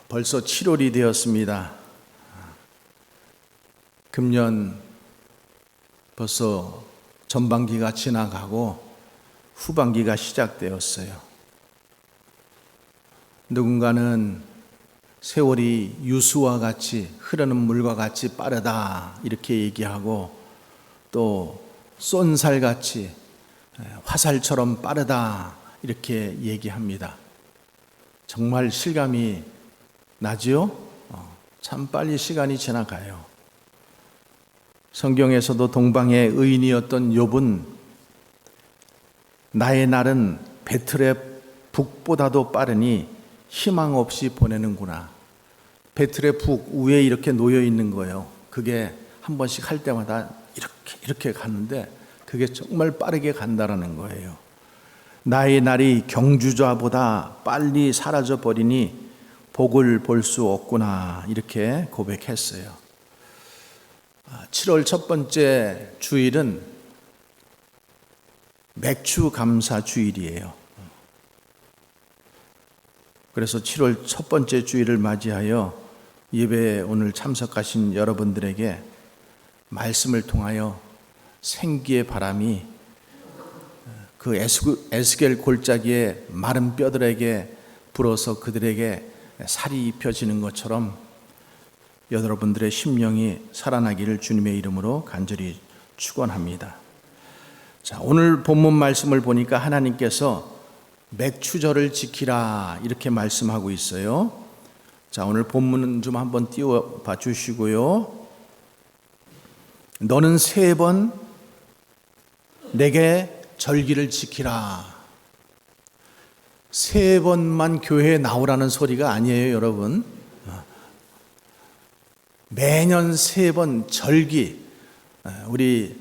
벌써 7월이 되었습니다. 금년 벌써 전반기가 지나가고 후반기가 시작되었어요. 누군가는 세월이 유수와 같이 흐르는 물과 같이 빠르다 이렇게 얘기하고, 또 쏜살같이 화살처럼 빠르다 이렇게 얘기합니다. 정말 실감이 나지요? 참 빨리 시간이 지나가요. 성경에서도 동방의 의인이었던 욥은 나의 날은 배틀의 북보다도 빠르니 희망 없이 보내는구나. 배틀의 북 위에 이렇게 놓여 있는 거예요. 그게 한 번씩 할 때마다 이렇게 가는데 그게 정말 빠르게 간다라는 거예요. 나의 날이 경주자보다 빨리 사라져 버리니 복을 볼 수 없구나 이렇게 고백했어요. 7월 첫 번째 주일은 맥주 감사 주일이에요. 그래서 7월 첫 번째 주일을 맞이하여 예배에 오늘 참석하신 여러분들에게 말씀을 통하여 생기의 바람이 그 에스겔 골짜기의 마른 뼈들에게 불어서 그들에게 살이 입혀지는 것처럼 여러분들의 심령이 살아나기를 주님의 이름으로 간절히 축원합니다. 자, 오늘 본문 말씀을 보니까 하나님께서 맥추절을 지키라 이렇게 말씀하고 있어요. 자, 오늘 본문은 좀 한번 띄워 봐 주시고요. 너는 3번 내게 절기를 지키라. 3번만 교회에 나오라는 소리가 아니에요, 여러분. 매년 3번 절기, 우리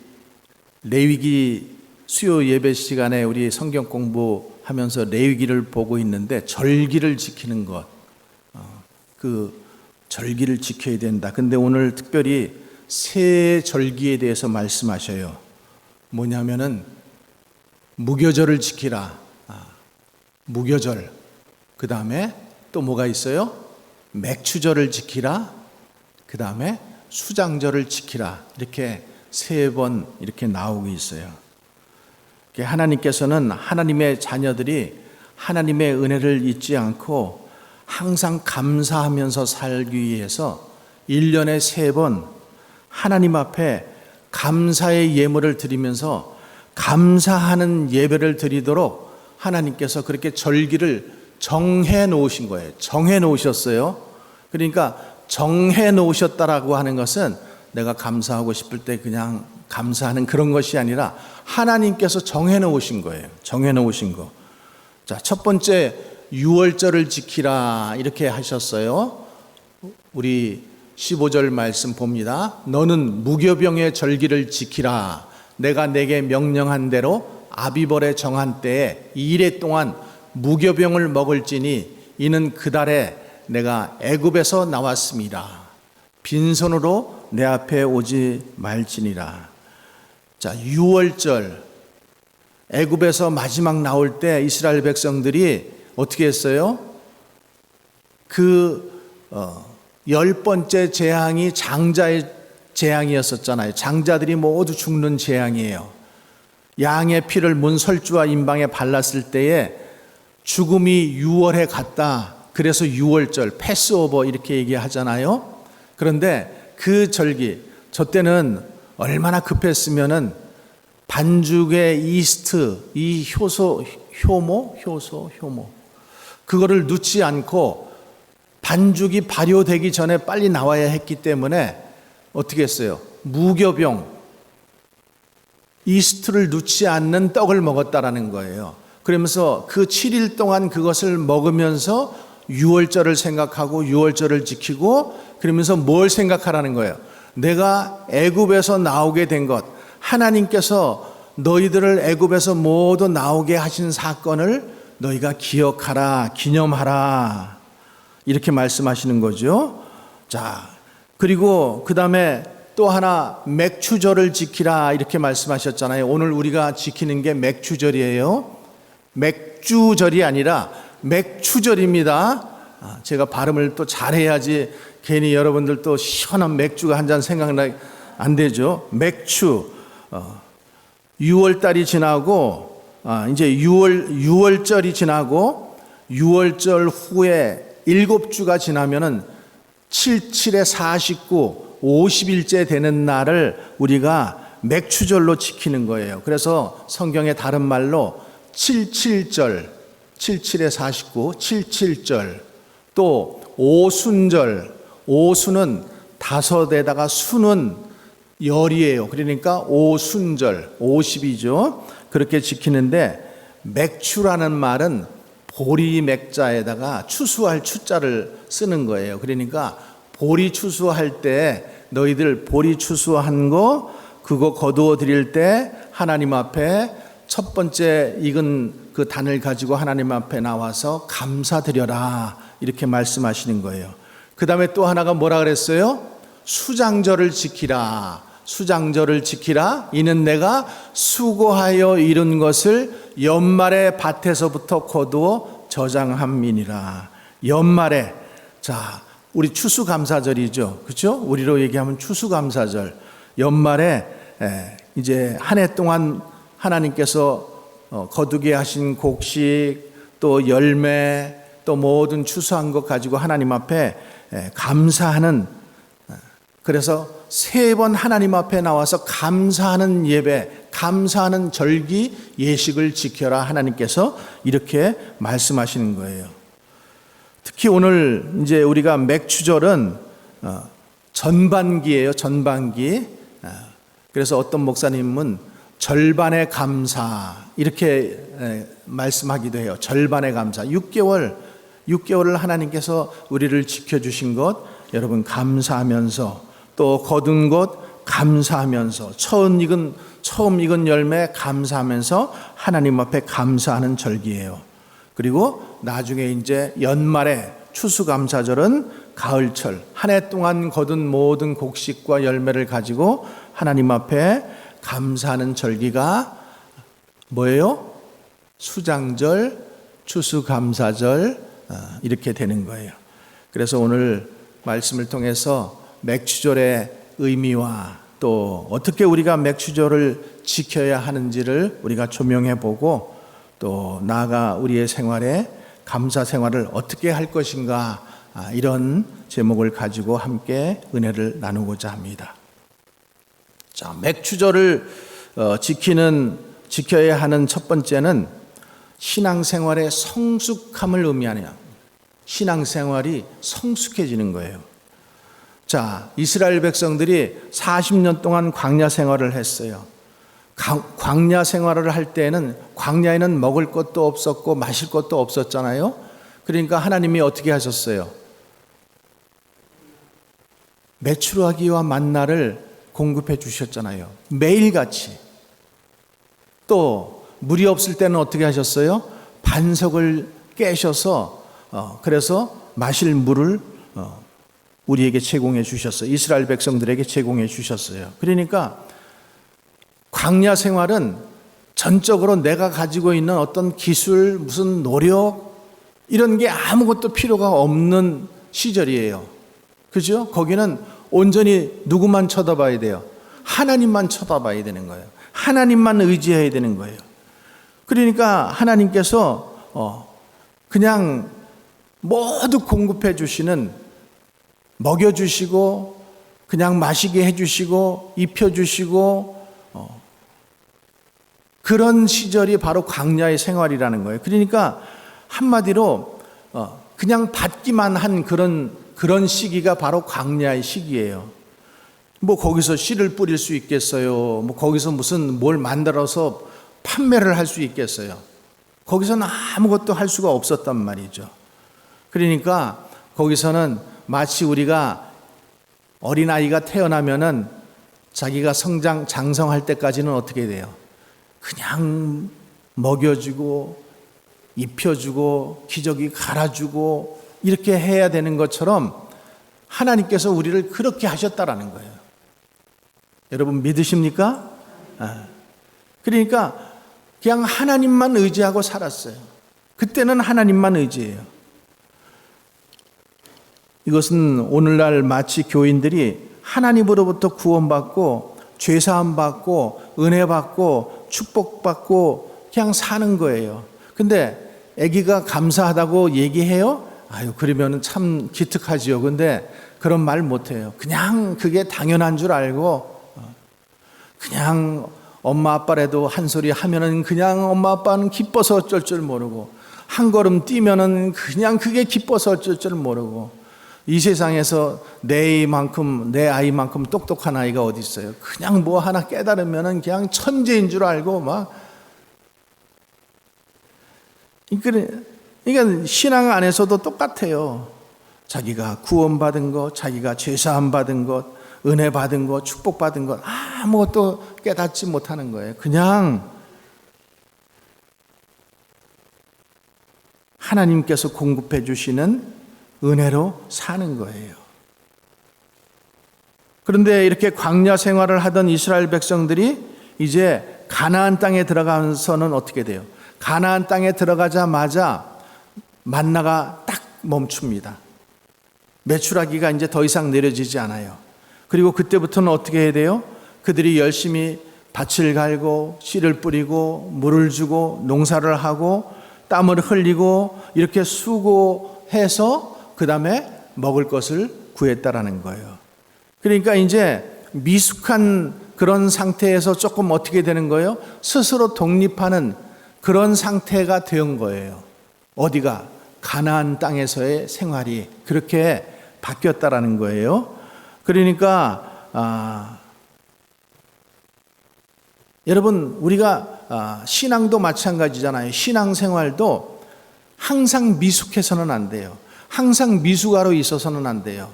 레위기 수요 예배 시간에 우리 성경 공부하면서 레위기를 보고 있는데 절기를 지키는 것, 그 절기를 지켜야 된다. 근데 오늘 특별히 새 절기에 대해서 말씀하셔요. 뭐냐면은 무교절을 지키라. 무교절. 그 다음에 또 뭐가 있어요? 맥추절을 지키라. 그 다음에 수장절을 지키라. 이렇게 3번 이렇게 나오고 있어요. 하나님께서는 하나님의 자녀들이 하나님의 은혜를 잊지 않고 항상 감사하면서 살기 위해서 1년에 3번 하나님 앞에 감사의 예물을 드리면서 감사하는 예배를 드리도록 하나님께서 그렇게 절기를 정해 놓으신 거예요. 정해 놓으셨어요. 그러니까 정해 놓으셨다라고 하는 것은 내가 감사하고 싶을 때 그냥 감사하는 그런 것이 아니라 하나님께서 정해 놓으신 거예요. 정해 놓으신 거. 자, 첫 번째 유월절을 지키라 이렇게 하셨어요. 우리 15절 말씀 봅니다. 너는 무교병의 절기를 지키라. 내가 내게 명령한 대로 아비벌의 정한 때에 2일 동안 무교병을 먹을지니 이는 그달에 내가 애굽에서 나왔습니다. 빈손으로 내 앞에 오지 말지니라. 자, 유월절, 애굽에서 마지막 나올 때 이스라엘 백성들이 어떻게 했어요? 그 10번째 재앙이 장자의 재앙이었었잖아요. 장자들이 모두 죽는 재앙이에요. 양의 피를 문설주와 임방에 발랐을 때에 죽음이 6월에 갔다. 그래서 6월절, 패스오버 이렇게 얘기하잖아요. 그런데 그 절기, 저 때는 얼마나 급했으면은 반죽의 이스트, 이 효모, 그거를 넣지 않고 반죽이 발효되기 전에 빨리 나와야 했기 때문에 어떻게 했어요? 무교병, 이스트를 넣지 않는 떡을 먹었다라는 거예요. 그러면서 그 7일 동안 그것을 먹으면서 6월절을 생각하고 6월절을 지키고, 그러면서 뭘 생각하라는 거예요? 내가 애굽에서 나오게 된 것, 하나님께서 너희들을 애굽에서 모두 나오게 하신 사건을 너희가 기억하라, 기념하라 이렇게 말씀하시는 거죠. 자, 그리고 그 다음에 또 하나 맥추절을 지키라 이렇게 말씀하셨잖아요. 오늘 우리가 지키는 게 맥추절이에요. 맥주절이 아니라 맥추절입니다. 제가 발음을 또 잘해야지 괜히 여러분들 또 시원한 맥주가 한 잔 생각나 안 되죠. 맥주. 6월달이 지나고 이제 6월절이 지나고 6월절 후에 7주가 지나면은 77에 49, 50일째 되는 날을 우리가 맥추절로 지키는 거예요. 그래서 성경의 다른 말로 77절, 77에 49, 77절, 또 오순절, 오순은 5에다가 수는 열이에요. 그러니까 오순절, 50이죠. 그렇게 지키는데 맥추라는 말은 보리 맥자에다가 추수할 추자를 쓰는 거예요. 그러니까 보리 추수할 때 너희들 보리 추수한 거 그거 거두어 드릴 때 하나님 앞에 첫 번째 익은 그 단을 가지고 하나님 앞에 나와서 감사드려라 이렇게 말씀하시는 거예요. 그 다음에 또 하나가 뭐라 그랬어요? 수장절을 지키라. 수장절을 지키라. 이는 내가 수고하여 이룬 것을 연말에 밭에서부터 거두어 저장함이니라. 연말에, 자, 우리 추수감사절이죠. 그렇죠? 우리로 얘기하면 추수감사절. 연말에 이제 한 해 동안 하나님께서 거두게 하신 곡식, 또 열매, 또 모든 추수한 것 가지고 하나님 앞에 감사하는, 그래서 3번 하나님 앞에 나와서 감사하는 예배, 감사하는 절기 예식을 지켜라 하나님께서 이렇게 말씀하시는 거예요. 특히 오늘 이제 우리가 맥추절은 전반기예요. 전반기. 그래서 어떤 목사님은 절반의 감사 이렇게 말씀하기도 해요. 절반의 감사. 6개월을 하나님께서 우리를 지켜주신 것 여러분 감사하면서, 또 거둔 것 감사하면서, 처음 익은 열매 감사하면서 하나님 앞에 감사하는 절기예요. 그리고 나중에 이제 연말에 추수감사절은 가을철, 한 해 동안 거둔 모든 곡식과 열매를 가지고 하나님 앞에 감사하는 절기가 뭐예요? 수장절, 추수감사절 이렇게 되는 거예요. 그래서 오늘 말씀을 통해서 맥추절의 의미와 또 어떻게 우리가 맥추절을 지켜야 하는지를 우리가 조명해 보고, 또 나아가 우리의 생활에 감사 생활을 어떻게 할 것인가, 이런 제목을 가지고 함께 나누고자 합니다. 자, 맥추절을 지켜야 하는 첫 번째는 신앙생활의 성숙함을 의미하네요. 신앙생활이 성숙해지는 거예요. 자, 이스라엘 백성들이 40년 동안 광야 생활을 했어요. 광야 생활을 할 때에는 광야에는 먹을 것도 없었고 마실 것도 없었잖아요. 그러니까 하나님이 어떻게 하셨어요? 메추라기와 만나를 공급해 주셨잖아요. 매일같이. 또 물이 없을 때는 어떻게 하셨어요? 반석을 깨셔서 그래서 마실 물을 우리에게 제공해 주셨어요. 이스라엘 백성들에게 제공해 주셨어요. 그러니까 광야 생활은 전적으로 내가 가지고 있는 어떤 기술, 무슨 노력 이런 게 아무것도 필요가 없는 시절이에요. 그죠? 거기는 온전히 누구만 쳐다봐야 돼요? 하나님만 쳐다봐야 되는 거예요. 하나님만 의지해야 되는 거예요. 그러니까 하나님께서 그냥 모두 공급해 주시는, 먹여주시고 그냥 마시게 해주시고 입혀주시고 그런 시절이 바로 광야의 생활이라는 거예요. 그러니까 한마디로 그냥 받기만 한 그런 시기가 바로 광야의 시기예요. 뭐 거기서 씨를 뿌릴 수 있겠어요? 뭐 거기서 무슨 뭘 만들어서 판매를 할 수 있겠어요? 거기서는 아무것도 할 수가 없었단 말이죠. 그러니까 거기서는 마치 우리가 어린아이가 태어나면은 자기가 장성할 때까지는 어떻게 돼요? 그냥 먹여주고 입혀주고 기저귀 갈아주고 이렇게 해야 되는 것처럼 하나님께서 우리를 그렇게 하셨다라는 거예요. 여러분 믿으십니까? 그러니까 그냥 하나님만 의지하고 살았어요. 그때는 하나님만 의지해요. 이것은 오늘날 마치 교인들이 하나님으로부터 구원받고 죄사함 받고 은혜 받고 축복받고 그냥 사는 거예요. 근데 아기가 감사하다고 얘기해요? 아유, 그러면 참 기특하지요. 근데 그런 말 못해요. 그냥 그게 당연한 줄 알고 그냥 엄마 아빠라도 한 소리 하면은 그냥 엄마 아빠는 기뻐서 어쩔 줄 모르고 한 걸음 뛰면은 그냥 그게 기뻐서 어쩔 줄 모르고 이 세상에서 내 아이만큼 똑똑한 아이가 어디 있어요? 그냥 뭐 하나 깨달으면은 그냥 천재인 줄 알고 막. 그러니까 신앙 안에서도 똑같아요. 자기가 구원받은 것, 자기가 죄사함 받은 것, 은혜 받은 것, 축복 받은 것 아무것도 깨닫지 못하는 거예요. 그냥 하나님께서 공급해 주시는 은혜로 사는 거예요. 그런데 이렇게 광야 생활을 하던 이스라엘 백성들이 이제 가나안 땅에 들어가서는 어떻게 돼요? 가나안 땅에 들어가자마자 만나가 딱 멈춥니다. 메추라기가 이제 더 이상 내려지지 않아요. 그리고 그때부터는 어떻게 해야 돼요? 그들이 열심히 밭을 갈고 씨를 뿌리고 물을 주고 농사를 하고 땀을 흘리고 이렇게 수고해서 그 다음에 먹을 것을 구했다라는 거예요. 그러니까 이제 미숙한 그런 상태에서 조금 어떻게 되는 거예요? 스스로 독립하는 그런 상태가 된 거예요. 어디가? 가나안 땅에서의 생활이 그렇게 바뀌었다라는 거예요. 그러니까 여러분 우리가 신앙도 마찬가지잖아요. 신앙생활도 항상 미숙해서는 안 돼요. 항상 미숙아로 있어서는 안 돼요.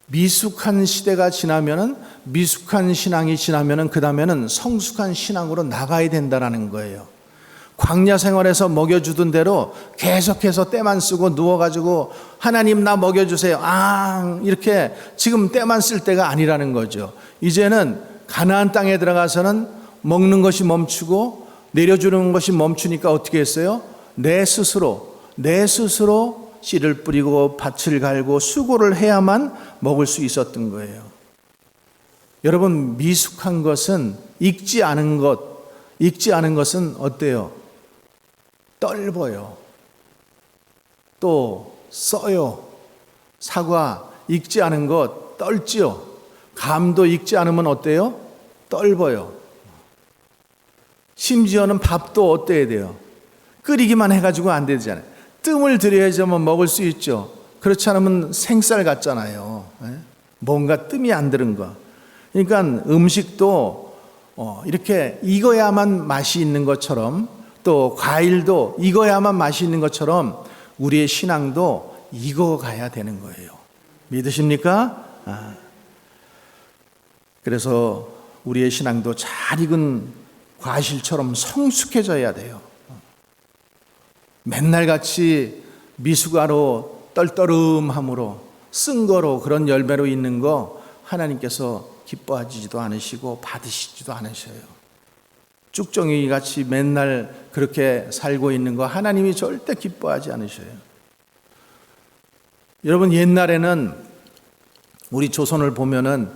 미숙한 시대가 지나면은 미숙한 신앙이 지나면은 그 다음에는 성숙한 신앙으로 나가야 된다라는 거예요. 광야 생활에서 먹여주던 대로 계속해서 때만 쓰고 누워가지고 하나님 나 먹여주세요. 이렇게 지금 때만 쓸 때가 아니라는 거죠. 이제는 가나안 땅에 들어가서는 먹는 것이 멈추고 내려주는 것이 멈추니까 어떻게 했어요? 내 스스로 씨를 뿌리고 밭을 갈고 수고를 해야만 먹을 수 있었던 거예요. 여러분 미숙한 것은 익지 않은 것은 어때요? 떫어요. 또 써요. 사과 익지 않은 것 떫지요. 감도 익지 않으면 어때요? 떫어요. 심지어는 밥도 어때야 돼요? 끓이기만 해가지고 안 되잖아요. 뜸을 들여야지만 먹을 수 있죠. 그렇지 않으면 생쌀 같잖아요. 뭔가 뜸이 안 들은 거. 그러니까 음식도 이렇게 익어야만 맛이 있는 것처럼 또 과일도 익어야만 맛이 있는 것처럼 우리의 신앙도 익어가야 되는 거예요. 믿으십니까? 그래서 우리의 신앙도 잘 익은 과실처럼 성숙해져야 돼요. 맨날 같이 미숙아로 떨떠름함으로 쓴 거로 그런 열매로 있는 거 하나님께서 기뻐하지도 않으시고 받으시지도 않으셔요. 쭉정이 같이 맨날 그렇게 살고 있는 거 하나님이 절대 기뻐하지 않으셔요. 여러분 옛날에는 우리 조선을 보면은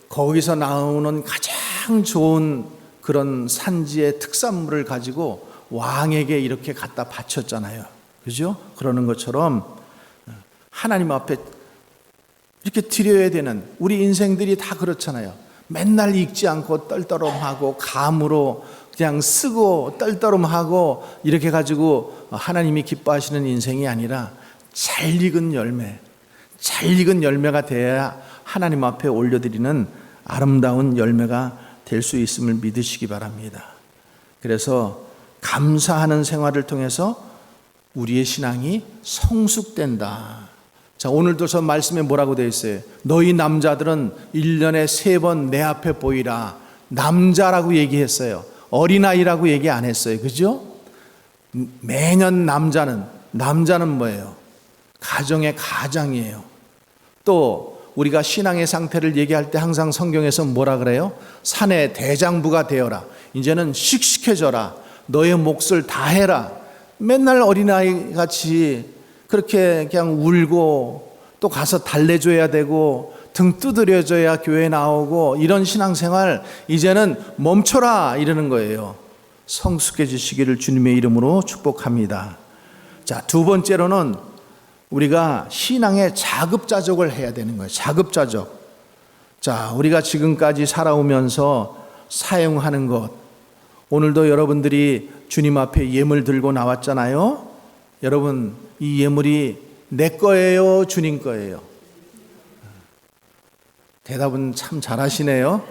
거기서 나오는 가장 좋은 그런 산지의 특산물을 가지고 왕에게 이렇게 갖다 바쳤잖아요. 그죠? 그러는 것처럼 하나님 앞에 이렇게 드려야 되는 우리 인생들이 다 그렇잖아요. 맨날 익지 않고 떨떠름하고 감으로 그냥 쓰고 떨떠름하고 이렇게 가지고 하나님이 기뻐하시는 인생이 아니라 잘 익은 열매가 돼야 하나님 앞에 올려드리는 아름다운 열매가 될 수 있음을 믿으시기 바랍니다. 그래서 감사하는 생활을 통해서 우리의 신앙이 성숙된다. 자, 오늘도 저 말씀에 뭐라고 되어 있어요? 너희 남자들은 1년에 3번 내 앞에 보이라. 남자라고 얘기했어요. 어린아이라고 얘기 안 했어요. 그죠? 매년 남자는 뭐예요? 가정의 가장이에요. 또 우리가 신앙의 상태를 얘기할 때 항상 성경에서 뭐라 그래요? 산의 대장부가 되어라. 이제는 씩씩해져라. 너의 몫을 다 해라. 맨날 어린아이 같이 그렇게 그냥 울고 또 가서 달래줘야 되고 등 두드려줘야 교회 나오고 이런 신앙생활 이제는 멈춰라 이러는 거예요. 성숙해지시기를 주님의 이름으로 축복합니다. 자, 두 번째로는 우리가 신앙의 자급자족을 해야 되는 거예요. 자급자족. 자, 우리가 지금까지 살아오면서 사용하는 것, 오늘도 여러분들이 주님 앞에 예물 들고 나왔잖아요. 여러분, 이 예물이 내 거예요, 주님 거예요? 대답은 참 잘하시네요.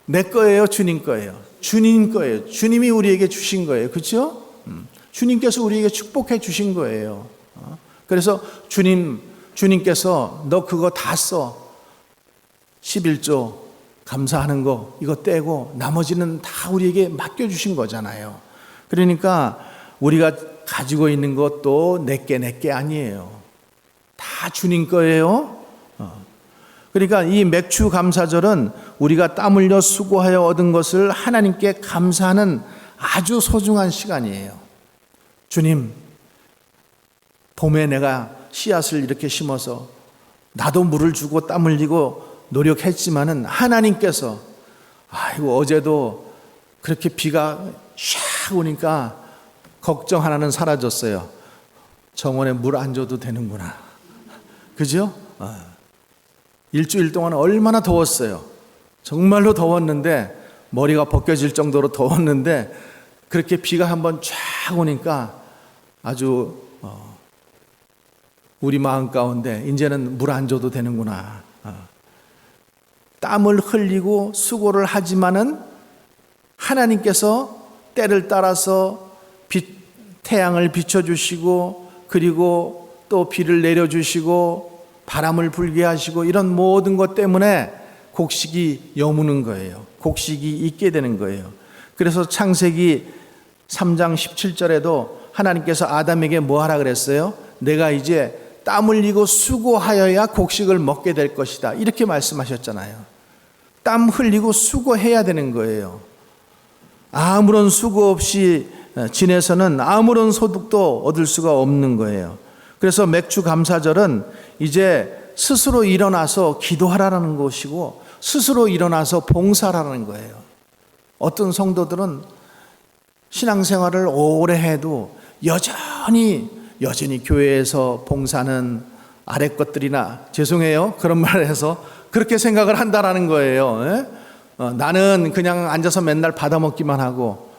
내 거예요, 주님 거예요? 주님 거예요. 주님이 우리에게 주신 거예요. 그렇죠? 주님께서 우리에게 축복해 주신 거예요. 그래서 주님께서 너 그거 다 써. 11조 감사하는 거 이거 떼고 나머지는 다 우리에게 맡겨주신 거잖아요. 그러니까 우리가 가지고 있는 것도 내게 아니에요. 다 주님 거예요. 그러니까 이 맥주 감사절은 우리가 땀 흘려 수고하여 얻은 것을 하나님께 감사하는 아주 소중한 시간이에요. 주님, 봄에 내가 씨앗을 이렇게 심어서 나도 물을 주고 땀 흘리고 노력했지만은 하나님께서 아이고 어제도 그렇게 비가 샥 오니까 걱정 하나는 사라졌어요. 정원에 물 안 줘도 되는구나. 그죠? 일주일 동안 얼마나 더웠어요. 정말로 더웠는데 머리가 벗겨질 정도로 더웠는데 그렇게 비가 한번 쫙 오니까 아주 우리 마음 가운데 이제는 물 안 줘도 되는구나. 땀을 흘리고 수고를 하지만은 하나님께서 때를 따라서 태양을 비춰주시고 그리고 또 비를 내려주시고 바람을 불게 하시고 이런 모든 것 때문에 곡식이 여무는 거예요. 곡식이 있게 되는 거예요. 그래서 창세기 3장 17절에도 하나님께서 아담에게 뭐 하라 그랬어요? 내가 이제 땀 흘리고 수고하여야 곡식을 먹게 될 것이다. 이렇게 말씀하셨잖아요. 땀 흘리고 수고해야 되는 거예요. 아무런 수고 없이 지내서는 아무런 소득도 얻을 수가 없는 거예요. 그래서 맥주 감사절은 이제 스스로 일어나서 기도하라는 것이고 스스로 일어나서 봉사하라는 거예요. 어떤 성도들은 신앙생활을 오래 해도 여전히 교회에서 봉사는 아래 것들이나 죄송해요. 그런 말을 해서 그렇게 생각을 한다라는 거예요. 나는 그냥 앉아서 맨날 받아먹기만 하고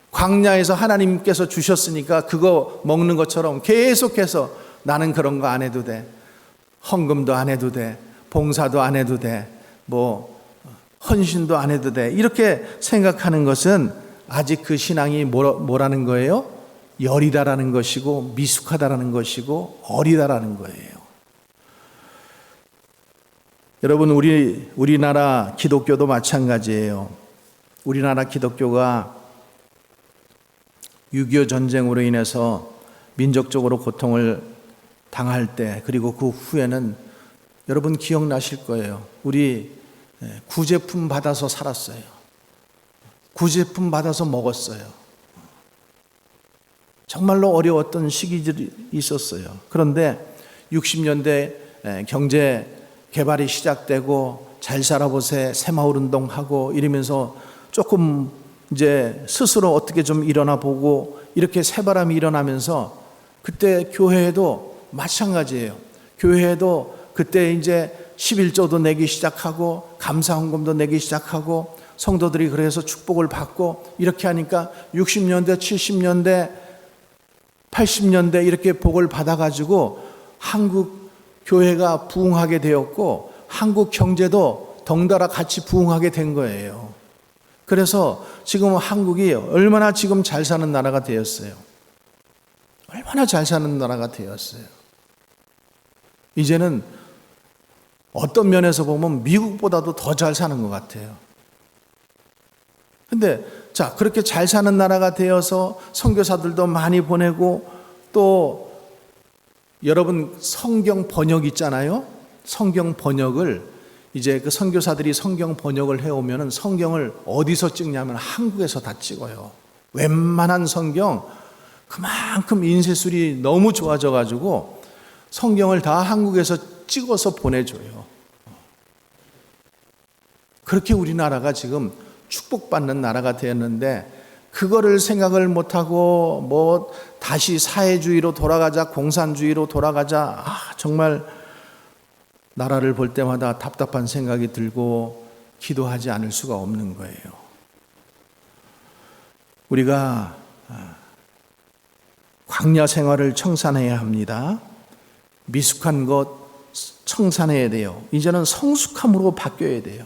광야에서 하나님께서 주셨으니까 그거 먹는 것처럼 계속해서 나는 그런 거 안 해도 돼. 헌금도 안 해도 돼. 봉사도 안 해도 돼. 헌신도 안 해도 돼. 이렇게 생각하는 것은 아직 그 신앙이 뭐라는 거예요? 여리다라는 것이고 미숙하다라는 것이고 어리다라는 거예요. 여러분, 우리나라 기독교도 마찬가지예요. 우리나라 기독교가 6.25 전쟁으로 인해서 민족적으로 고통을 당할 때 그리고 그 후에는 여러분 기억나실 거예요. 우리 구제품 받아서 살았어요. 구제품 받아서 먹었어요. 정말로 어려웠던 시기들이 있었어요. 그런데 60년대 경제 개발이 시작되고 잘 살아보세 새마을 운동하고 이러면서 조금 이제 스스로 어떻게 좀 일어나 보고 이렇게 새바람이 일어나면서 그때 교회에도 마찬가지예요. 교회에도 그때 이제 11조도 내기 시작하고 감사헌금도 내기 시작하고 성도들이 그래서 축복을 받고 이렇게 하니까 60년대, 70년대, 80년대 이렇게 복을 받아가지고 한국 교회가 부흥하게 되었고 한국 경제도 덩달아 같이 부흥하게 된 거예요. 그래서 지금 한국이 얼마나 지금 잘 사는 나라가 되었어요. 얼마나 잘 사는 나라가 되었어요. 이제는 어떤 면에서 보면 미국보다도 더 잘 사는 것 같아요. 근데 자, 그렇게 잘 사는 나라가 되어서 선교사들도 많이 보내고 또 여러분 성경 번역 있잖아요. 성경 번역을 이제 그 선교사들이 성경 번역을 해오면은 성경을 어디서 찍냐면 한국에서 다 찍어요. 웬만한 성경 그만큼 인쇄술이 너무 좋아져가지고 성경을 다 한국에서 찍어서 보내줘요. 그렇게 우리나라가 지금 축복받는 나라가 되었는데, 그거를 생각을 못하고 뭐 다시 사회주의로 돌아가자, 공산주의로 돌아가자, 정말 나라를 볼 때마다 답답한 생각이 들고 기도하지 않을 수가 없는 거예요. 우리가 광야 생활을 청산해야 합니다. 미숙한 것 청산해야 돼요. 이제는 성숙함으로 바뀌어야 돼요.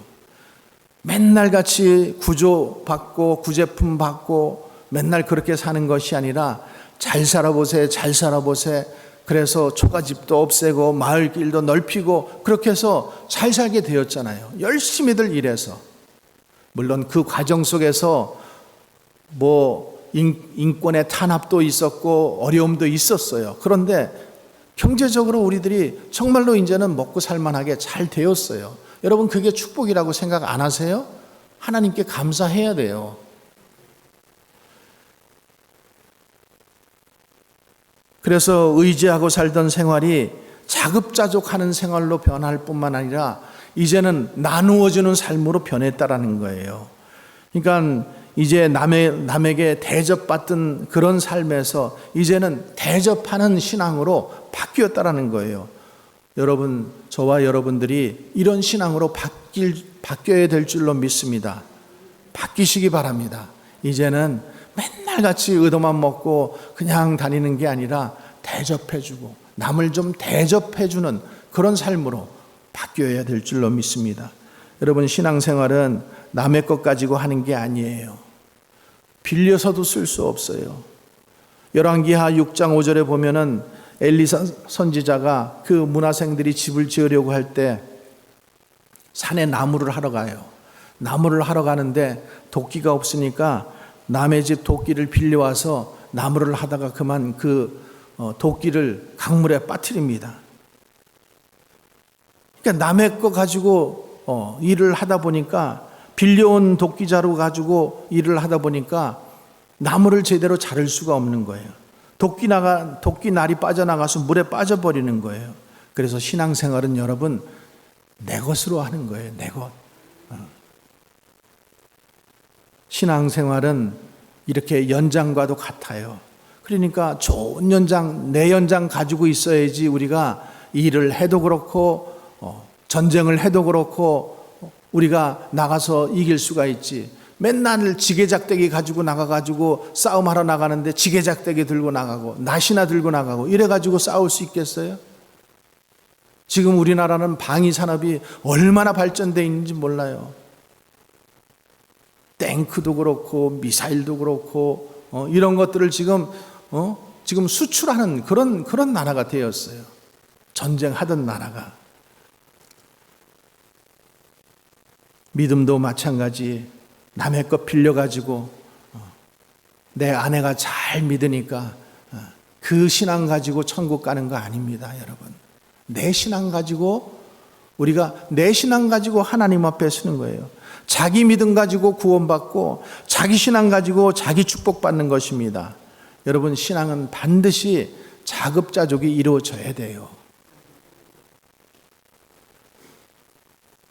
맨날 같이 구조받고 구제품 받고 맨날 그렇게 사는 것이 아니라 잘 살아보세, 잘 살아보세. 그래서 초가집도 없애고 마을길도 넓히고 그렇게 해서 잘 살게 되었잖아요. 열심히들 일해서. 물론 그 과정 속에서 뭐 인권의 탄압도 있었고 어려움도 있었어요. 그런데 경제적으로 우리들이 정말로 이제는 먹고 살만하게 잘 되었어요. 여러분, 그게 축복이라고 생각 안 하세요? 하나님께 감사해야 돼요. 그래서 의지하고 살던 생활이 자급자족하는 생활로 변할 뿐만 아니라 이제는 나누어주는 삶으로 변했다라는 거예요. 그러니까 이제 남에게 대접받던 그런 삶에서 이제는 대접하는 신앙으로 바뀌었다라는 거예요. 여러분, 저와 여러분들이 이런 신앙으로 바뀌어야 될 줄로 믿습니다. 바뀌시기 바랍니다. 이제는 맨날 같이 의도만 먹고 그냥 다니는 게 아니라 대접해주고 남을 좀 대접해주는 그런 삶으로 바뀌어야 될 줄로 믿습니다. 여러분, 신앙생활은 남의 것 가지고 하는 게 아니에요. 빌려서도 쓸 수 없어요. 열왕기하 6장 5절에 보면은 엘리사 선지자가 그 문화생들이 집을 지으려고 할 때 산에 나무를 하러 가요. 나무를 하러 가는데 도끼가 없으니까 남의 집 도끼를 빌려와서 나무를 하다가 그만 그 도끼를 강물에 빠뜨립니다. 그러니까 남의 거 가지고 일을 하다 보니까, 빌려온 도끼자루 가지고 일을 하다 보니까 나무를 제대로 자를 수가 없는 거예요. 도끼 날이 빠져나가서 물에 빠져버리는 거예요. 그래서 신앙생활은 여러분, 내 것으로 하는 거예요. 내 것. 신앙생활은 이렇게 연장과도 같아요. 그러니까 좋은 연장, 내 연장 가지고 있어야지 우리가 일을 해도 그렇고 전쟁을 해도 그렇고 우리가 나가서 이길 수가 있지. 맨날 지게작대기 가지고 나가가지고 싸움하러 나가는데 지게작대기 들고 나가고 낫이나 들고 나가고 이래가지고 싸울 수 있겠어요? 지금 우리나라는 방위산업이 얼마나 발전되어 있는지 몰라요. 탱크도 그렇고 미사일도 그렇고 이런 것들을 지금 수출하는 그런 나라가 되었어요. 전쟁하던 나라가. 믿음도 마찬가지. 남의 것 빌려가지고 내 아내가 잘 믿으니까 그 신앙 가지고 천국 가는 거 아닙니다, 여러분. 내 신앙 가지고 내 신앙 가지고 하나님 앞에 서는 거예요. 자기 믿음 가지고 구원받고 자기 신앙 가지고 자기 축복받는 것입니다. 여러분, 신앙은 반드시 자급자족이 이루어져야 돼요.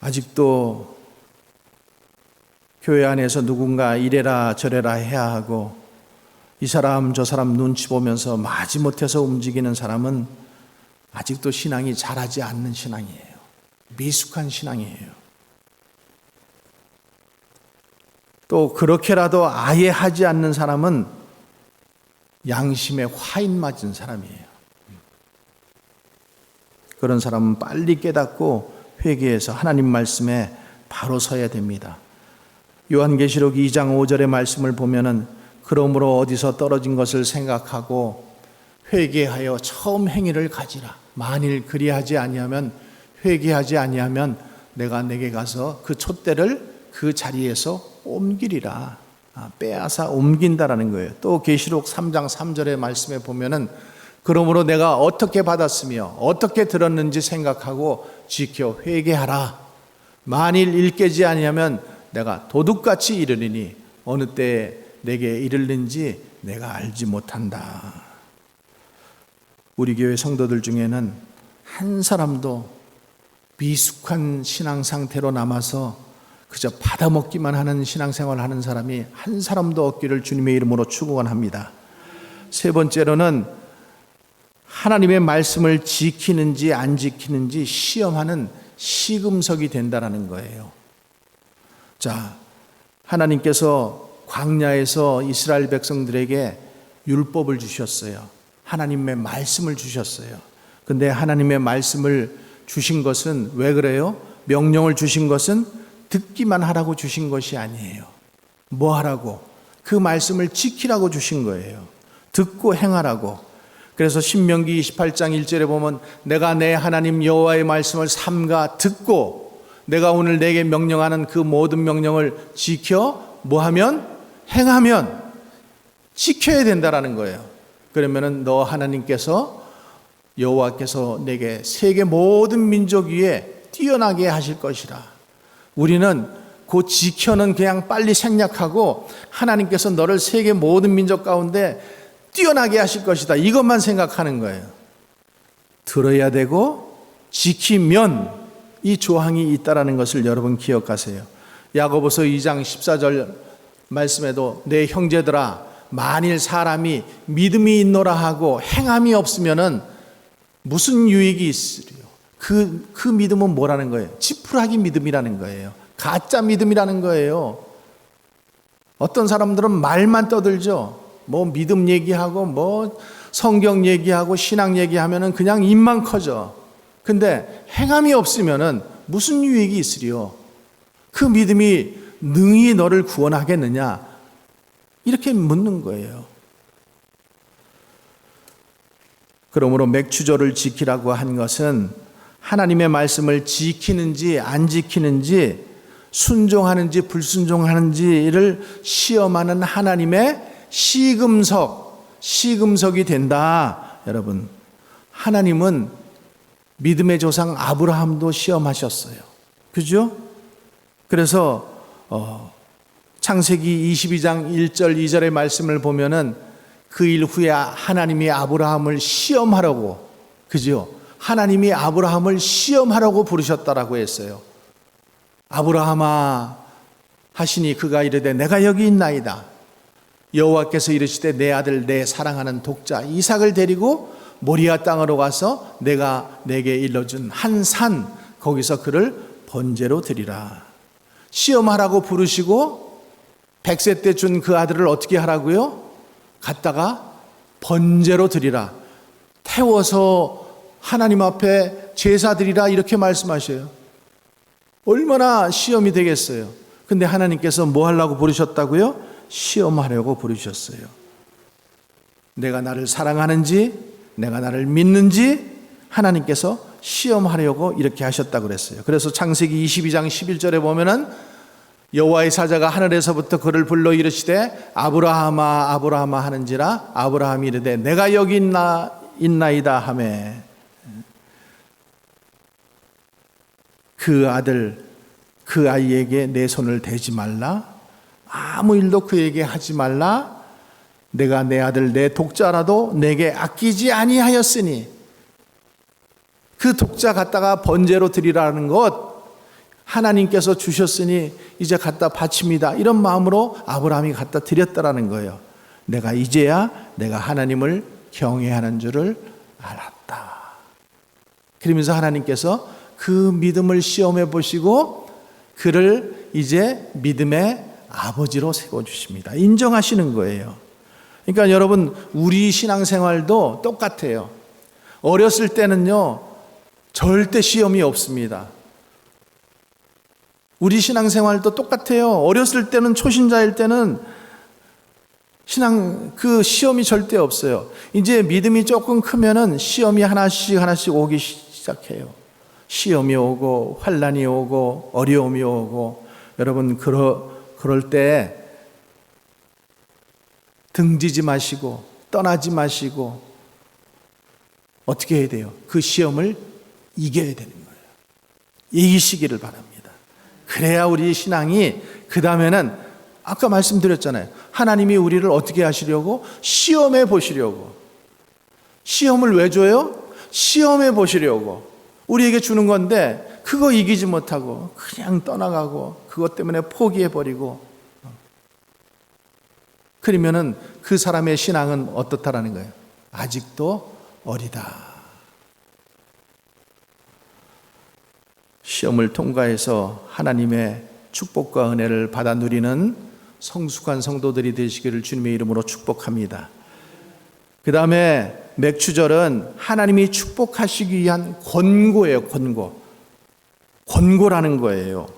아직도 교회 안에서 누군가 이래라 저래라 해야 하고 이 사람 저 사람 눈치 보면서 마지못해서 움직이는 사람은 아직도 신앙이 자라지 않는 신앙이에요. 미숙한 신앙이에요. 또 그렇게라도 아예 하지 않는 사람은 양심에 화인 맞은 사람이에요. 그런 사람은 빨리 깨닫고 회개해서 하나님 말씀에 바로 서야 됩니다. 요한계시록 2장 5절의 말씀을 보면은 그러므로 어디서 떨어진 것을 생각하고 회개하여 처음 행위를 가지라. 만일 그리하지 아니하면, 회개하지 아니하면 내가 내게 가서 그 촛대를 그 자리에서 옮기리라. 빼앗아 옮긴다라는 거예요. 또 계시록 3장 3절의 말씀에 보면은 그러므로 내가 어떻게 받았으며 어떻게 들었는지 생각하고 지켜 회개하라. 만일 일깨지 아니하면 내가 도둑같이 이르리니 어느 때에 내게 이르는지 내가 알지 못한다. 우리 교회 성도들 중에는 한 사람도 미숙한 신앙 상태로 남아서 그저 받아먹기만 하는 신앙생활을 하는 사람이 한 사람도 없기를 주님의 이름으로 축원합니다. 세 번째로는 하나님의 말씀을 지키는지 안 지키는지 시험하는 시금석이 된다라는 거예요. 자, 하나님께서 광야에서 이스라엘 백성들에게 율법을 주셨어요. 하나님의 말씀을 주셨어요. 근데 하나님의 말씀을 주신 것은 왜 그래요? 명령을 주신 것은 듣기만 하라고 주신 것이 아니에요. 뭐 하라고? 그 말씀을 지키라고 주신 거예요. 듣고 행하라고. 그래서 신명기 28장 1절에 보면 내가 내 하나님 여호와의 말씀을 삼가 듣고 내가 오늘 내게 명령하는 그 모든 명령을 지켜 뭐 하면? 행하면 지켜야 된다라는 거예요. 그러면은 너 하나님께서 여호와께서 내게 세계 모든 민족 위에 뛰어나게 하실 것이라. 우리는 그 지켜는 그냥 빨리 생략하고 하나님께서 너를 세계 모든 민족 가운데 뛰어나게 하실 것이다. 이것만 생각하는 거예요. 들어야 되고 지키면 이 조항이 있다라는 것을 여러분 기억하세요. 야고보서 2장 14절 말씀에도 내 형제들아 만일 사람이 믿음이 있노라 하고 행함이 없으면은 무슨 유익이 있으리요? 그 믿음은 뭐라는 거예요? 지푸라기 믿음이라는 거예요. 가짜 믿음이라는 거예요. 어떤 사람들은 말만 떠들죠. 뭐 믿음 얘기하고 뭐 성경 얘기하고 신앙 얘기하면은 그냥 입만 커져. 근데 행함이 없으면은 무슨 유익이 있으리요? 그 믿음이 능히 너를 구원하겠느냐? 이렇게 묻는 거예요. 그러므로 맥추절을 지키라고 한 것은 하나님의 말씀을 지키는지 안 지키는지 순종하는지 불순종하는지를 시험하는 하나님의 시금석이 된다. 여러분, 하나님은 믿음의 조상 아브라함도 시험하셨어요. 그죠? 그래서 창세기 22장 1절 2절의 말씀을 보면은 그 일 후에 하나님이 아브라함을 시험하라고, 그죠? 하나님이 아브라함을 시험하라고 부르셨다라고 했어요. 아브라함아 하시니 그가 이르되 내가 여기 있나이다. 여호와께서 이르시되 내 아들 내 사랑하는 독자 이삭을 데리고 모리아 땅으로 가서 내가 내게 일러준 한 산 거기서 그를 번제로 드리라. 시험하라고 부르시고 100세 때 준 그 아들을 어떻게 하라고요? 갖다가 번제로 드리라. 태워서 하나님 앞에 제사 드리라 이렇게 말씀하셔요. 얼마나 시험이 되겠어요. 근데 하나님께서 뭐 하려고 부르셨다고요? 시험하려고 부르셨어요. 내가 나를 사랑하는지 내가 나를 믿는지 하나님께서 시험하려고 이렇게 하셨다고 그랬어요. 그래서 창세기 22장 11절에 보면은 여호와의 사자가 하늘에서부터 그를 불러 이르시되 아브라함아 아브라함아 하는지라 아브라함이 이르되 내가 여기 있나이다 하매 그 아들 그 아이에게 내 손을 대지 말라 아무 일도 그에게 하지 말라 내가 내 아들 내 독자라도 내게 아끼지 아니하였으니 그 독자 갖다가 번제로 드리라는 것 하나님께서 주셨으니 이제 갖다 바칩니다. 이런 마음으로 아브라함이 갖다 드렸다라는 거예요. 내가 이제야 내가 하나님을 경외하는 줄을 알았다. 그러면서 하나님께서 그 믿음을 시험해 보시고 그를 이제 믿음의 아버지로 세워주십니다. 인정하시는 거예요. 그러니까 여러분 우리 신앙생활도 똑같아요. 어렸을 때는요 절대 시험이 없습니다. 우리 신앙생활도 똑같아요. 어렸을 때는 초신자일 때는 그 시험이 절대 없어요. 이제 믿음이 조금 크면은 시험이 하나씩 오기 시작해요. 시험이 오고 환난이 오고 어려움이 오고 여러분 그럴 때 등지지 마시고 떠나지 마시고 어떻게 해야 돼요? 그 시험을 이겨야 되는 거예요. 이기시기를 바랍니다. 그래야 우리 신앙이 그 다음에는 아까 말씀드렸잖아요. 하나님이 우리를 어떻게 하시려고? 시험해 보시려고. 시험을 왜 줘요? 시험해 보시려고. 우리에게 주는 건데 그거 이기지 못하고 그냥 떠나가고 그것 때문에 포기해버리고, 그러면은 그 사람의 신앙은 어떻다라는 거예요? 아직도 어리다. 시험을 통과해서 하나님의 축복과 은혜를 받아 누리는 성숙한 성도들이 되시기를 주님의 이름으로 축복합니다. 그 다음에 맥추절은 하나님이 축복하시기 위한 권고예요. 권고라는 거예요.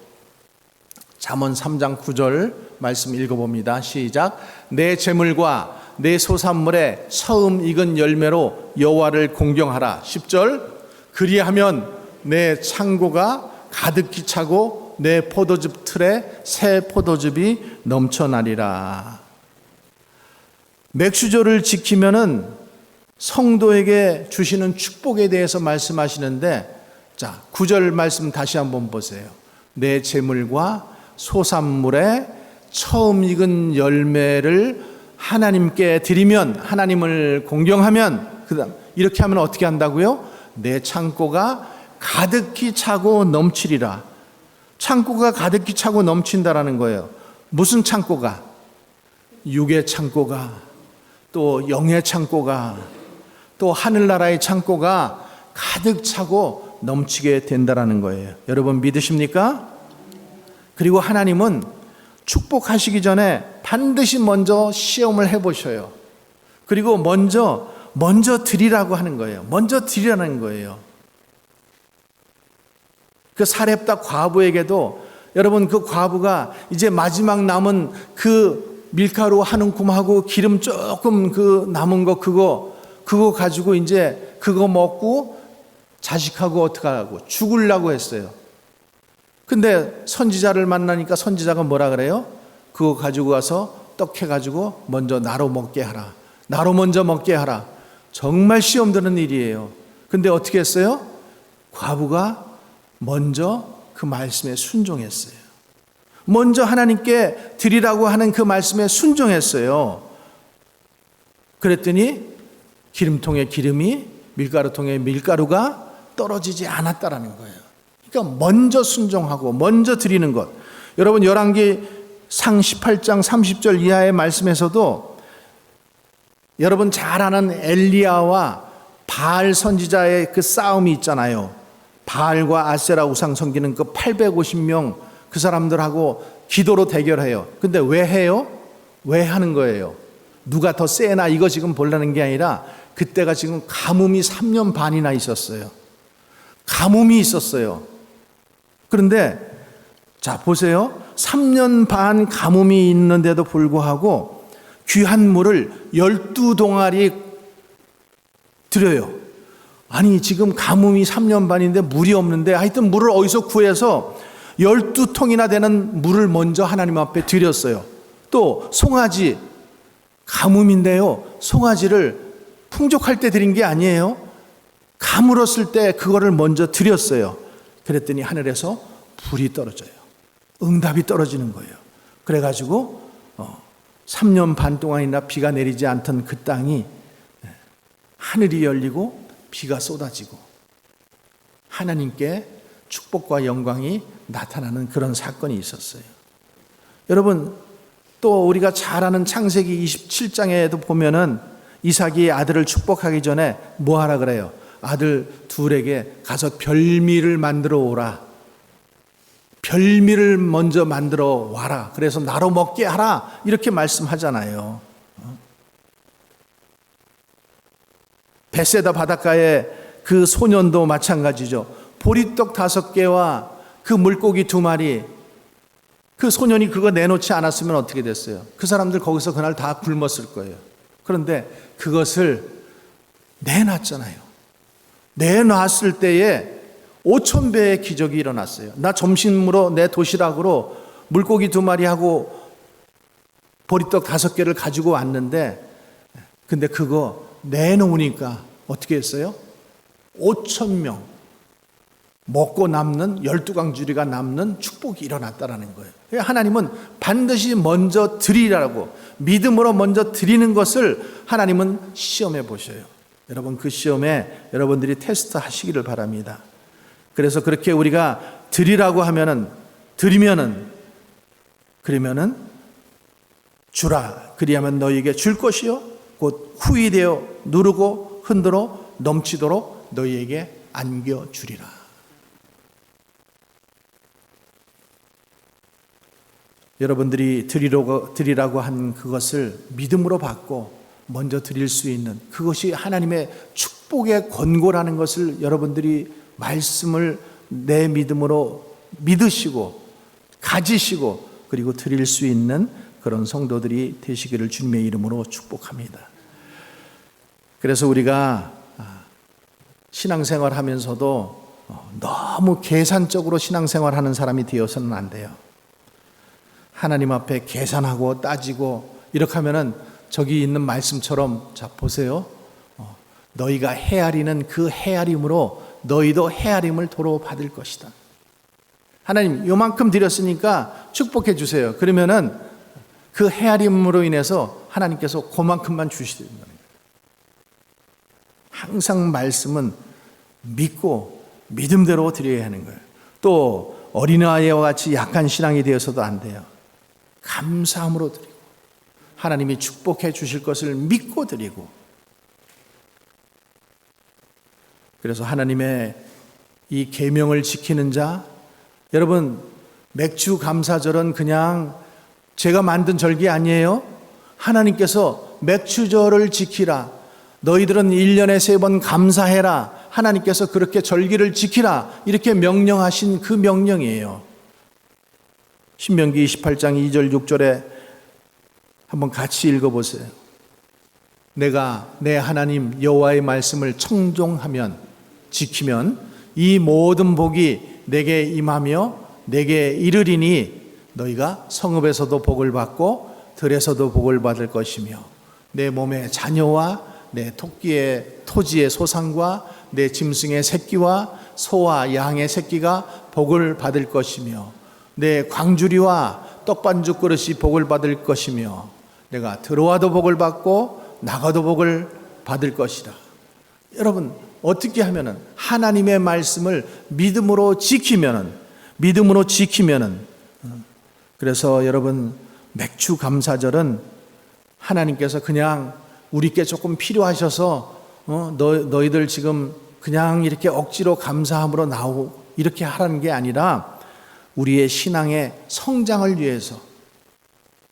잠언 3장 9절 말씀 읽어봅니다. 시작. 내 재물과 내 소산물에 처음 익은 열매로 여호와를 공경하라. 10절. 그리하면 내 창고가 가득히 차고 내 포도즙 틀에 새 포도즙이 넘쳐나리라. 맥주절을 지키면은 성도에게 주시는 축복에 대해서 말씀하시는데, 자, 9절 말씀 다시 한번 보세요. 내 재물과 소산물에 처음 익은 열매를 하나님께 드리면, 하나님을 공경하면, 그다음 이렇게 하면 어떻게 한다고요? 내 창고가 가득히 차고 넘치리라. 창고가 가득히 차고 넘친다라는 거예요. 무슨 창고가? 육의 창고가, 또 영의 창고가, 또 하늘나라의 창고가 가득 차고 넘치게 된다라는 거예요. 여러분 믿으십니까? 그리고 하나님은 축복하시기 전에 반드시 먼저 시험을 해보셔요. 그리고 먼저 드리라고 하는 거예요. 먼저 드리라는 거예요. 그 사렙다 과부에게도, 여러분 그 과부가 이제 마지막 남은 그 밀가루 한 움큼하고 기름 조금 그 남은 거 그거 가지고 이제 그거 먹고 자식하고 어떡하라고 죽으려고 했어요. 근데 선지자를 만나니까 선지자가 뭐라 그래요? 그거 가지고 가서 떡 해가지고 먼저 나로 먹게 하라. 나로 먼저 먹게 하라. 정말 시험 드는 일이에요. 근데 어떻게 했어요? 과부가 먼저 그 말씀에 순종했어요. 먼저 하나님께 드리라고 하는 그 말씀에 순종했어요. 그랬더니 기름통에 기름이, 밀가루통에 밀가루가 떨어지지 않았다라는 거예요. 그러니까 먼저 순종하고 먼저 드리는 것. 여러분 열왕기 상 18장 30절 이하의 말씀에서도 여러분 잘 아는 엘리야와 바알 선지자의 그 싸움이 있잖아요. 바알과 아세라 우상 섬기는 그 850명 그 사람들하고 기도로 대결해요. 근데 왜 해요? 왜 하는 거예요? 누가 더 세나 이거 지금 보려는 게 아니라 그때가 지금 가뭄이 3년 반이나 있었어요. 가뭄이 있었어요. 그런데 자 보세요. 3년 반 가뭄이 있는데도 불구하고 귀한 물을 12동아리 드려요. 아니 지금 가뭄이 3년 반인데 물이 없는데 하여튼 물을 어디서 구해서 12통이나 되는 물을 먼저 하나님 앞에 드렸어요. 또 송아지, 가뭄인데요, 송아지를 풍족할 때 드린 게 아니에요. 가물었을 때 그거를 먼저 드렸어요. 그랬더니 하늘에서 불이 떨어져요. 응답이 떨어지는 거예요. 그래가지고 3년 반 동안이나 비가 내리지 않던 그 땅이 하늘이 열리고 비가 쏟아지고 하나님께 축복과 영광이 나타나는 그런 사건이 있었어요. 여러분 또 우리가 잘 아는 창세기 27장에도 보면은 이삭이 아들을 축복하기 전에 뭐 하라 그래요? 아들 둘에게 가서 별미를 만들어 오라. 별미를 먼저 만들어 와라. 그래서 나로 먹게 하라. 이렇게 말씀하잖아요. 베세다 바닷가의 그 소년도 마찬가지죠. 보리떡 5개와 그 물고기 2마리, 그 소년이 그거 내놓지 않았으면 어떻게 됐어요? 그 사람들 거기서 그날 다 굶었을 거예요. 그런데 그것을 내놨잖아요. 내놨을 때에 5,000배의 기적이 일어났어요. 나 점심으로 내 도시락으로 물고기 2마리하고 보리떡 5개를 가지고 왔는데, 근데 그거 내놓으니까 어떻게 했어요? 5,000명. 먹고 남는 12광주리가 남는 축복이 일어났다라는 거예요. 하나님은 반드시 먼저 드리라고, 믿음으로 먼저 드리는 것을 하나님은 시험해 보셔요. 여러분, 그 시험에 여러분들이 테스트 하시기를 바랍니다. 그래서 그렇게 우리가 드리라고 하면은, 그러면은 주라, 그리하면 너희에게 줄 것이요 곧 후히되어 누르고 흔들어 넘치도록 너희에게 안겨주리라. 여러분들이 드리라고 한 그것을 믿음으로 받고 먼저 드릴 수 있는, 그것이 하나님의 축복의 권고라는 것을 여러분들이 말씀을 내 믿음으로 믿으시고 가지시고 그리고 드릴 수 있는 그런 성도들이 되시기를 주님의 이름으로 축복합니다. 그래서 우리가 신앙생활 하면서도 너무 계산적으로 신앙생활하는 사람이 되어서는 안 돼요. 하나님 앞에 계산하고 따지고 이렇게 하면은 저기 있는 말씀처럼, 자 보세요, 너희가 헤아리는 그 헤아림으로 너희도 헤아림을 도로 받을 것이다. 하나님 요만큼 드렸으니까 축복해 주세요. 그러면은 그 헤아림으로 인해서 하나님께서 그만큼만 주시는 거예요. 항상 말씀은 믿고 믿음대로 드려야 하는 거예요. 또 어린아이와 같이 약한 신앙이 되어서도 안 돼요. 감사함으로 드리고 하나님이 축복해 주실 것을 믿고 드리고, 그래서 하나님의 이 계명을 지키는 자, 여러분 맥주 감사절은 그냥 제가 만든 절기 아니에요. 하나님께서 맥주절을 지키라, 너희들은 1년에 3번 감사해라, 하나님께서 그렇게 절기를 지키라 이렇게 명령하신 그 명령이에요. 신명기 28장 2절 6절에 한번 같이 읽어보세요. 내가 내 하나님 여호와의 말씀을 청종하면 지키면 이 모든 복이 내게 임하며 내게 이르리니 너희가 성읍에서도 복을 받고 들에서도 복을 받을 것이며 내 몸의 자녀와 내 토끼의 토지의 소산과 내 짐승의 새끼와 소와 양의 새끼가 복을 받을 것이며 내 광주리와 떡반죽 그릇이 복을 받을 것이며 내가 들어와도 복을 받고 나가도 복을 받을 것이다. 여러분 어떻게 하면은 하나님의 말씀을 믿음으로 지키면은 그래서 여러분 맥주 감사절은 하나님께서 그냥 우리께 조금 필요하셔서 너희들 지금 그냥 이렇게 억지로 감사함으로 나오고 이렇게 하라는 게 아니라 우리의 신앙의 성장을 위해서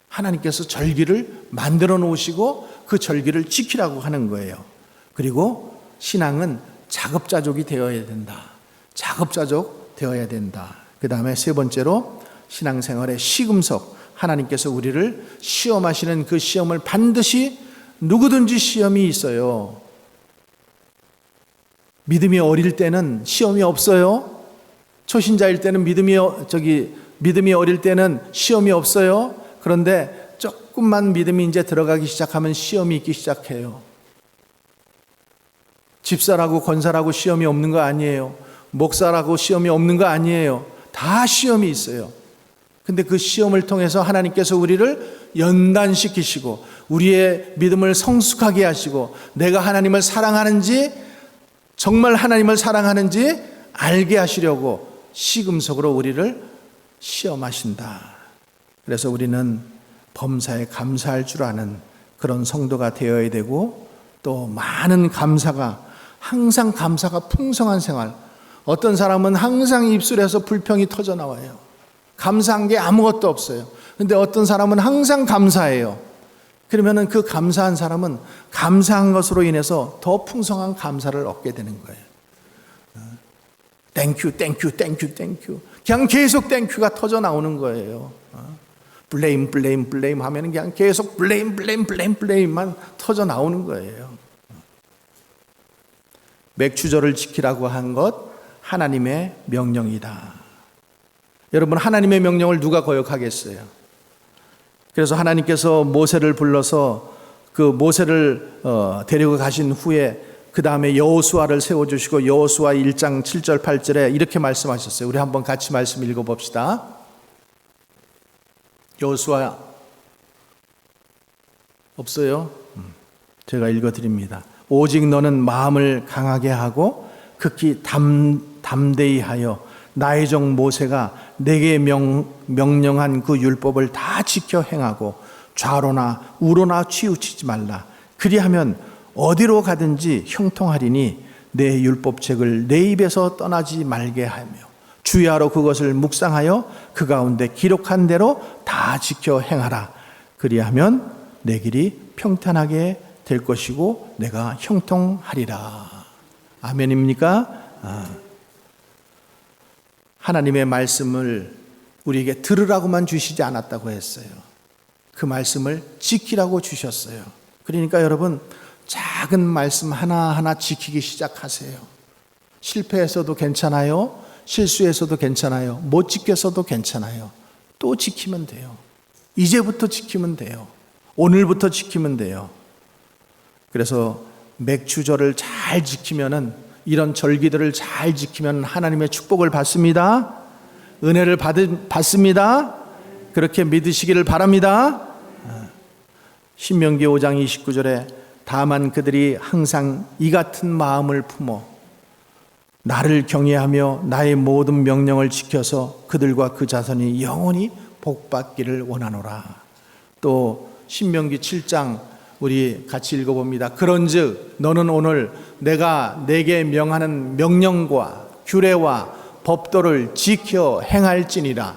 하나님께서 절기를 만들어 놓으시고 그 절기를 지키라고 하는 거예요. 그리고 신앙은 자급자족이 되어야 된다. 자급자족 되어야 된다. 그 다음에 세 번째로 신앙생활의 시금석, 하나님께서 우리를 시험하시는 그 시험을 반드시, 누구든지 시험이 있어요. 믿음이 어릴 때는 시험이 없어요. 초신자일 때는 믿음이 어릴 때는 시험이 없어요. 그런데 조금만 믿음이 이제 들어가기 시작하면 시험이 있기 시작해요. 집사라고 권사라고 시험이 없는 거 아니에요. 목사라고 시험이 없는 거 아니에요. 다 시험이 있어요. 근데 그 시험을 통해서 하나님께서 우리를 연단시키시고 우리의 믿음을 성숙하게 하시고 내가 하나님을 사랑하는지, 정말 하나님을 사랑하는지 알게 하시려고 시금석으로 우리를 시험하신다. 그래서 우리는 범사에 감사할 줄 아는 그런 성도가 되어야 되고, 또 많은 감사가, 항상 감사가 풍성한 생활. 어떤 사람은 항상 입술에서 불평이 터져 나와요. 감사한 게 아무것도 없어요. 근데 어떤 사람은 항상 감사해요. 그러면은 그 감사한 사람은 감사한 것으로 인해서 더 풍성한 감사를 얻게 되는 거예요. 땡큐, 땡큐, 땡큐, 땡큐. 그냥 계속 땡큐가 터져 나오는 거예요. 블레임, 블레임, 블레임 하면 그냥 계속 블레임, 블레임, 블레임, 블레임만 터져 나오는 거예요. 맥주절을 지키라고 한 것, 하나님의 명령이다. 여러분, 하나님의 명령을 누가 거역하겠어요? 그래서 하나님께서 모세를 불러서 그 모세를 데리고 가신 후에 그 다음에 여호수아를 세워주시고 여호수아 1장 7절 8절에 이렇게 말씀하셨어요. 우리 한번 같이 말씀 읽어봅시다. 여호수아 없어요? 제가 읽어드립니다. 오직 너는 마음을 강하게 하고 극히 담대히 하여 나의 종 모세가 내게 명령한 그 율법을 다 지켜 행하고 좌로나 우로나 치우치지 말라. 그리하면 어디로 가든지 형통하리니 내 율법책을 내 입에서 떠나지 말게 하며 주야로 그것을 묵상하여 그 가운데 기록한 대로 다 지켜 행하라. 그리하면 내 길이 평탄하게 될 것이고 내가 형통하리라. 아멘입니까? 하나님의 말씀을 우리에게 들으라고만 주시지 않았다고 했어요. 그 말씀을 지키라고 주셨어요. 그러니까 여러분, 작은 말씀 하나하나 지키기 시작하세요. 실패해서도 괜찮아요. 실수해서도 괜찮아요. 못 지켰어도 괜찮아요. 또 지키면 돼요. 이제부터 지키면 돼요. 오늘부터 지키면 돼요. 그래서 맥추절을 잘 지키면은, 이런 절기들을 잘 지키면 하나님의 축복을 받습니다. 은혜를 받습니다. 그렇게 믿으시기를 바랍니다. 신명기 5장 29절에 다만 그들이 항상 이 같은 마음을 품어 나를 경외하며 나의 모든 명령을 지켜서 그들과 그 자손이 영원히 복받기를 원하노라. 또 신명기 7장 우리 같이 읽어봅니다. 그런즉 너는 오늘 내가 내게 명하는 명령과 규례와 법도를 지켜 행할지니라.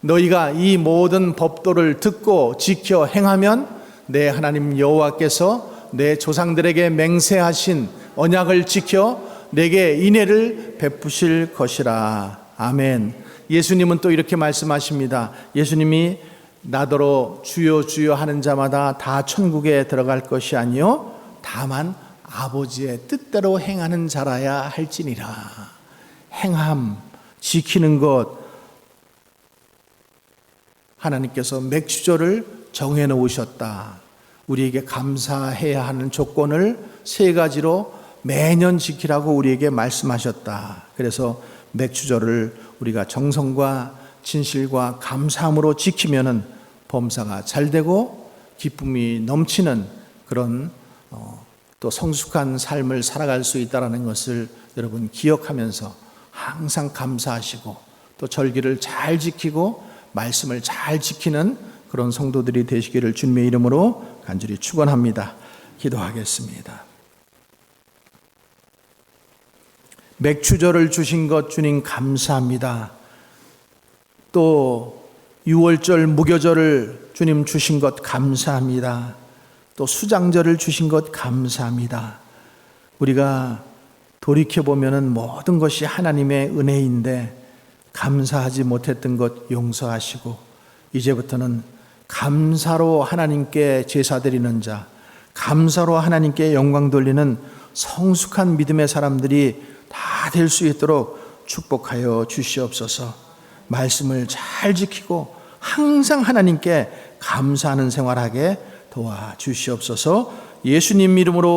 너희가 이 모든 법도를 듣고 지켜 행하면 내 하나님 여호와께서 내 조상들에게 맹세하신 언약을 지켜 내게 인애를 베푸실 것이라. 아멘. 예수님은 또 이렇게 말씀하십니다. 예수님이 나더러 주여 주여 하는 자마다 다 천국에 들어갈 것이 아니요 다만 아버지의 뜻대로 행하는 자라야 할지니라. 행함, 지키는 것, 하나님께서 맥추절을 정해 놓으셨다. 우리에게 감사해야 하는 조건을 3가지로 매년 지키라고 우리에게 말씀하셨다. 그래서 맥추절을 우리가 정성과 진실과 감사함으로 지키면은 범사가 잘 되고 기쁨이 넘치는 그런 또 성숙한 삶을 살아갈 수 있다는 것을 여러분 기억하면서 항상 감사하시고 또 절기를 잘 지키고 말씀을 잘 지키는 그런 성도들이 되시기를 주님의 이름으로 간절히 축원합니다. 기도하겠습니다. 맥추절을 주신 것 주님 감사합니다. 또 6월절 무교절을 주님 주신 것 감사합니다. 또 수장절을 주신 것 감사합니다. 우리가 돌이켜보면 모든 것이 하나님의 은혜인데 감사하지 못했던 것 용서하시고 이제부터는 감사로 하나님께 제사 드리는 자, 감사로 하나님께 영광 돌리는 성숙한 믿음의 사람들이 다 될 수 있도록 축복하여 주시옵소서. 말씀을 잘 지키고 항상 하나님께 감사하는 생활하게 도와주시옵소서. 예수님 이름으로